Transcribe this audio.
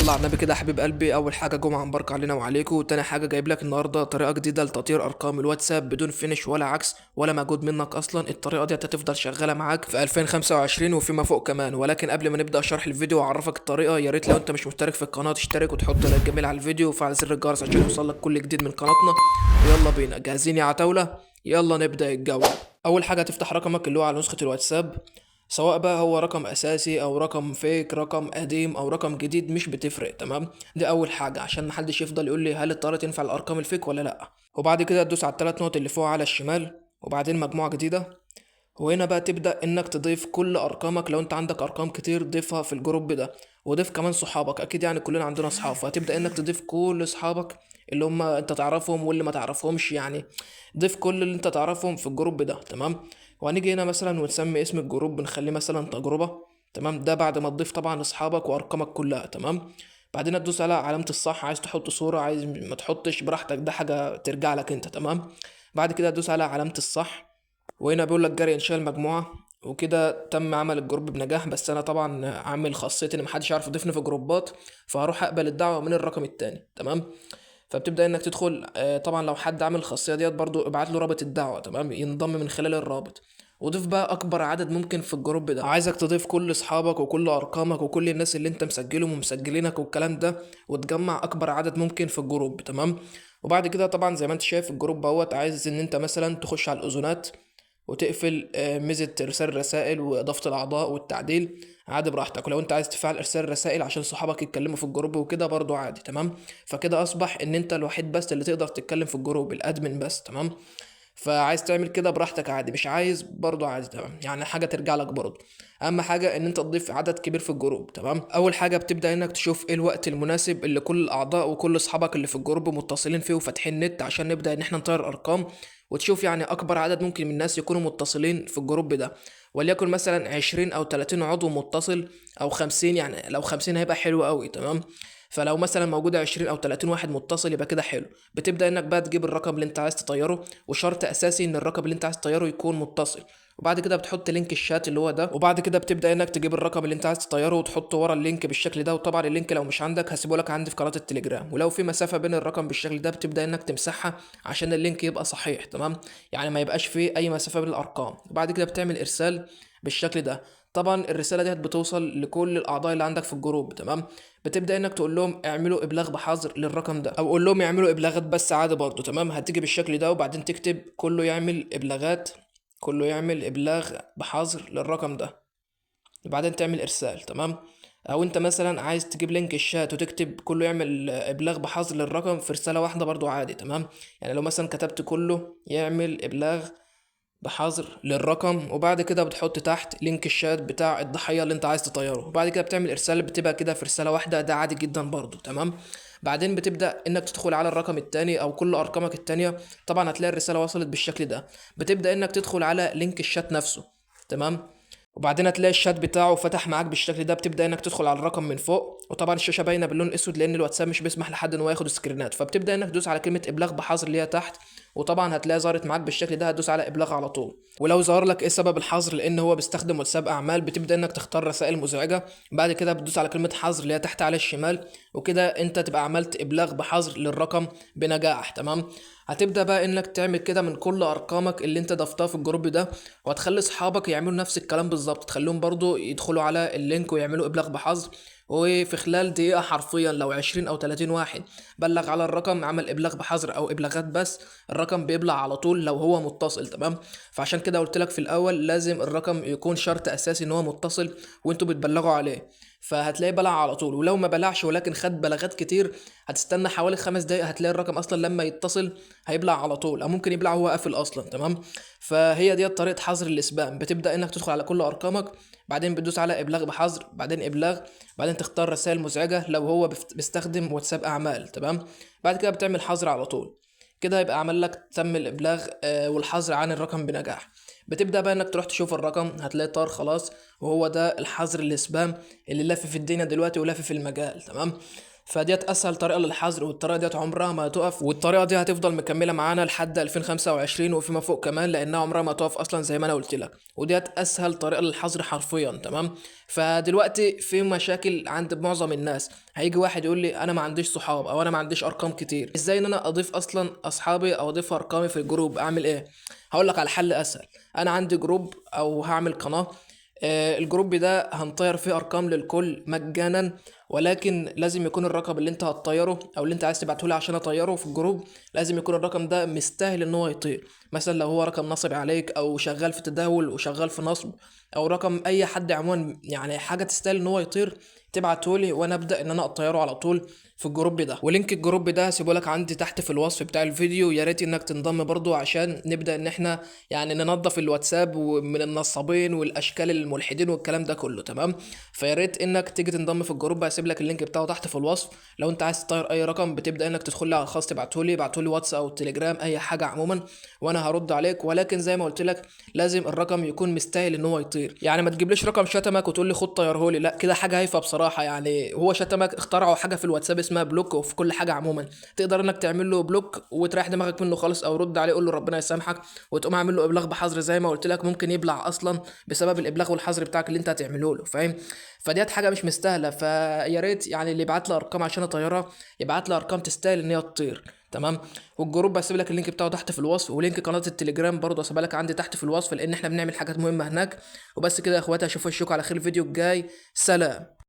صلى على النبي كده يا حبيب قلبي. اول حاجه جمعه مبارك علينا وعليكم، وتاني حاجه جايب لك النهارده طريقه جديده لتطير ارقام الواتساب بدون فينش ولا عكس ولا مجهود منك اصلا. الطريقه دي هتفضل شغاله معاك في 2025 وفيما فوق كمان. ولكن قبل ما نبدا شرح الفيديو واعرفك الطريقه، يا ريت لو انت مش مشترك في القناه تشترك وتحط لايك جميل على الفيديو وفعل زر الجرس عشان يوصلك كل جديد من قناتنا. ويلا بينا، جاهزين يا عتاوله؟ يلا نبدا الجوله. اول حاجه تفتح رقمك اللي هو على نسخه الواتساب، سواء بقى هو رقم اساسي او رقم فيك، رقم قديم او رقم جديد مش بتفرق. تمام، دي اول حاجه عشان محدش يفضل يقول لي هل الطريقه تنفع الارقام الفيك ولا لا. وبعد كده تدوس على الثلاث نقط اللي فوق على الشمال، وبعدين مجموعه جديده. وهنا بقى تبدأ انك تضيف كل ارقامك. لو انت عندك ارقام كتير ضيفها في الجروب ده، وضيف كمان صحابك، اكيد يعني كلنا عندنا اصحاب، فهتبدأ انك تضيف كل اصحابك اللي هم انت تعرفهم واللي ما تعرفهمش يعني. ضيف كل اللي انت تعرفهم في الجروب ده. تمام، وهنيجي هنا مثلا ونسمي اسم الجروب، بنخليه مثلا تجربة. تمام، ده بعد ما تضيف طبعا اصحابك وارقامك كلها. تمام، بعدين تدوس على علامة الصح، عايز تحط صورة عايز ما تحطش براحتك، ده حاجة ترجع لك انت. تمام، بعد كده تدوس على علامة الصح، وهنا بيقول لك جري انشاء المجموعه. وكده تم عمل الجروب بنجاح. بس انا طبعا عامل خاصيه ان محدش يعرف يضيفني في جروبات، فهروح اقبل الدعوه من الرقم التاني. تمام، فبتبدا انك تدخل. طبعا لو حد عامل الخاصيه ديت برضو ابعت له رابط الدعوه. تمام، ينضم من خلال الرابط. وضيف بقى اكبر عدد ممكن في الجروب ده. عايزك تضيف كل اصحابك وكل ارقامك وكل الناس اللي انت مسجلهم ومسجلينك والكلام ده، وتجمع اكبر عدد ممكن في الجروب. تمام، وبعد كده طبعا زي ما انت شايف الجروب اهوت، عايز ان انت مثلا تخش على الاذونات وتقفل ميزة إرسال الرسائل وإضافة الأعضاء والتعديل عادي براحتك. ولو أنت عايز تفعل إرسال الرسائل عشان صحابك يتكلموا في الجروب وكده برضو عادي. تمام، فكده أصبح إن أنت الوحيد بس اللي تقدر تتكلم في الجروب، الأدمن بس. تمام، فعايز تعمل كده براحتك عادي، مش عايز برضو عادي. تمام، يعني حاجة ترجع لك برضو. أهم حاجة إن أنت تضيف عدد كبير في الجروب. تمام، أول حاجة بتبدأ إنك تشوف إيه الوقت المناسب اللي كل الأعضاء وكل أصحابك اللي في الجروب متصلين فيه وفاتحين نت عشان نبدأ إن إحنا نطير أرقام. وتشوف يعني اكبر عدد ممكن من الناس يكونوا متصلين في الجروب ده، وليكن مثلا 20 او 30 عضو متصل، او 50. يعني لو 50 هيبقى حلو قوي. تمام، فلو مثلا موجودة 20 او 30 واحد متصل يبقى كده حلو. بتبدأ انك بقى تجيب الرقم اللي انت عايز تطيره، وشرط اساسي ان الرقم اللي انت عايز تطيره يكون متصل. وبعد كده بتحط لينك الشات اللي هو ده، وبعد كده بتبدا انك تجيب الرقم اللي انت عايز تطيره وتحطه ورا اللينك بالشكل ده. وطبعا اللينك لو مش عندك هسيبه لك عندي في قناه التليجرام. ولو في مسافه بين الرقم بالشكل ده بتبدا انك تمسحها عشان اللينك يبقى صحيح. تمام، يعني ما يبقاش فيه اي مسافه بين الارقام. وبعد كده بتعمل ارسال بالشكل ده. طبعا الرساله دي بتوصل لكل الاعضاء اللي عندك في الجروب. تمام، بتبدا انك تقول لهم اعملوا ابلاغ بحظر للرقم ده، او قول لهم يعملوا ابلاغات بس عادي برضه. تمام، هتيجي بالشكل ده وبعدين تكتب كله يعمل ابلاغات، كله يعمل ابلاغ بحظر للرقم ده، وبعدين تعمل ارسال. تمام، او انت مثلا عايز تجيب لينك الشات وتكتب كله يعمل ابلاغ بحظر للرقم في رساله واحده برضو عادي. تمام، يعني لو مثلا كتبت كله يعمل ابلاغ بحظر للرقم، وبعد كده بتحط تحت لينك الشات بتاع الضحيه اللي انت عايز تطيره، وبعد كده بتعمل ارسال، بتبقى كده في رساله واحده. ده عادي جدا برضو. تمام، بعدين بتبدا انك تدخل على الرقم التاني او كل ارقامك التانية. طبعا هتلاقي الرساله وصلت بالشكل ده. بتبدا انك تدخل على لينك الشات نفسه. تمام، وبعدين هتلاقي الشات بتاعه فتح معاك بالشكل ده. بتبدا انك تدخل على الرقم من فوق، وطبعا الشاشه باينه باللون الاسود لان الواتساب مش بيسمح لحد ان هو ياخد سكرينات. فبتبدا انك تدوس على كلمه ابلاغ بحظر اللي هي تحت، وطبعا هتلاقي ظهرت معاك بالشكل ده. هتدوس على ابلاغ على طول. ولو ظهر لك ايه سبب الحظر لان هو بيستخدم واتساب اعمال، بتبدا انك تختار رسائل مزعجه. بعد كده بتدوس على كلمه حظر اللي هي تحت على الشمال، وكده انت تبقى عملت ابلاغ بحظر للرقم بنجاح. تمام، هتبدا بقى انك تعمل كده من كل ارقامك اللي انت ضفتها في الجروب ده، وهتخلي اصحابك يعملوا نفس الكلام بالظبط. تخليهم برضو يدخلوا على اللينك ويعملوا ابلاغ بحظر. وفي خلال دقيقة حرفيا لو 20 أو 30 واحد بلغ على الرقم عمل إبلاغ بحظر أو إبلاغات بس، الرقم بيبلع على طول لو هو متصل. تمام، فعشان كده قلت لك في الأول لازم الرقم يكون شرط أساسي إن هو متصل وأنتوا بتبلغوا عليه، فهتلاقيه بلع على طول. ولو ما بلعش ولكن خد بلاغات كتير، هتستنى حوالي 5 دقايق هتلاقي الرقم أصلا لما يتصل هيبلع على طول، أو ممكن يبلع وهو قافل أصلا. تمام، فهي دي طريقة حظر الإسبام. بتبدأ إنك تدخل على كل أرقامك، بعدين بتدوس على إبلاغ بحظر، بعدين إبلاغ، بعدين تختار رسائل مزعجة لو هو بيستخدم واتساب أعمال. تمام، بعد كده بتعمل حظر على طول. كده يبقى عمل لك تم الإبلاغ والحظر عن الرقم بنجاح. بتبدأ بقى إنك تروح تشوف الرقم، هتلاقي طار خلاص، وهو ده الحظر الإسبام اللي لافف في الدنيا دلوقتي ولافف في المجال. تمام، فديت اسهل طريقه للحظر، والطريقه ديت عمرها ما هتقف، والطريقه دي هتفضل مكمله معانا لحد 2025 وفيما فوق كمان، لانها عمرها ما هتقف اصلا زي ما انا قلت لك. وديت اسهل طريقه للحظر حرفيا. تمام. فدلوقتي في مشاكل عند معظم الناس، هيجي واحد يقول لي انا ما عنديش صحاب او انا ما عنديش ارقام كتير، ازاي ان انا اضيف اصلا اصحابي او اضيف ارقامي في الجروب؟ اعمل ايه؟ هقول لك على حل اسهل. انا عندي جروب او هعمل قناه، الجروب ده هنطير فيه ارقام للكل مجانا، ولكن لازم يكون الرقم اللي انت هتطيره او اللي انت عايز تبعته لي عشان اطيره في الجروب، لازم يكون الرقم ده مستاهل ان هو يطير. مثلا لو هو رقم نصب عليك او شغال في تداول وشغال في نصب، او رقم اي حد عموما، يعني حاجه تستاهل ان هو يطير، تبعته لي وانا ابدا ان انا اطيره على طول في الجروب ده. ولينك الجروب ده هسيبه لك عندي تحت في الوصف بتاع الفيديو، يا ريت انك تنضم برضو عشان نبدا ان احنا يعني ننظف الواتساب ومن النصابين والاشكال الملحدين والكلام ده كله. تمام. فيا ريت انك تيجي تنضم في الجروب، هسيب لك اللينك بتاعه تحت في الوصف. لو انت عايز تطير اي رقم بتبدا انك تدخل لي على الخاص، ابعته لي واتس او تليجرام، اي حاجه عموما، وانا هرد عليك. ولكن زي ما قلت لك لازم الرقم يكون مستاهل ان هو يطير. يعني ما تجيبليش رقم شتمك وتقول لي خد طيره لي، لا كده حاجه هايفه بصراحه. يعني هو شتمك، اخترعوا حاجه في الواتساب اسمها بلوك، وفي كل حاجه عموما تقدر انك تعمل له بلوك وتريح دماغك منه خالص، او رد عليه قول له ربنا يسامحك، وتقوم عامل له ابلاغ بحظر زي ما قلت لك. ممكن يبلع اصلا بسبب الابلاغ والحظر بتاعك اللي انت هتعمله له، فاهم؟ فديت حاجه مش مستاهله. فيا ريت يعني اللي يبعت لي ارقام عشان اطيرها يبعت لي ارقام تستاهل ان هي تطير. تمام. والجروب هسيب لك اللينك بتاعه تحت في الوصف، ولينك قناه التليجرام برضه هسيبها لك عندي تحت في الوصف، لان احنا بنعمل حاجات مهمه هناك. وبس كده يا اخواتي، اشوفكم على خير الفيديو الجاي. سلام.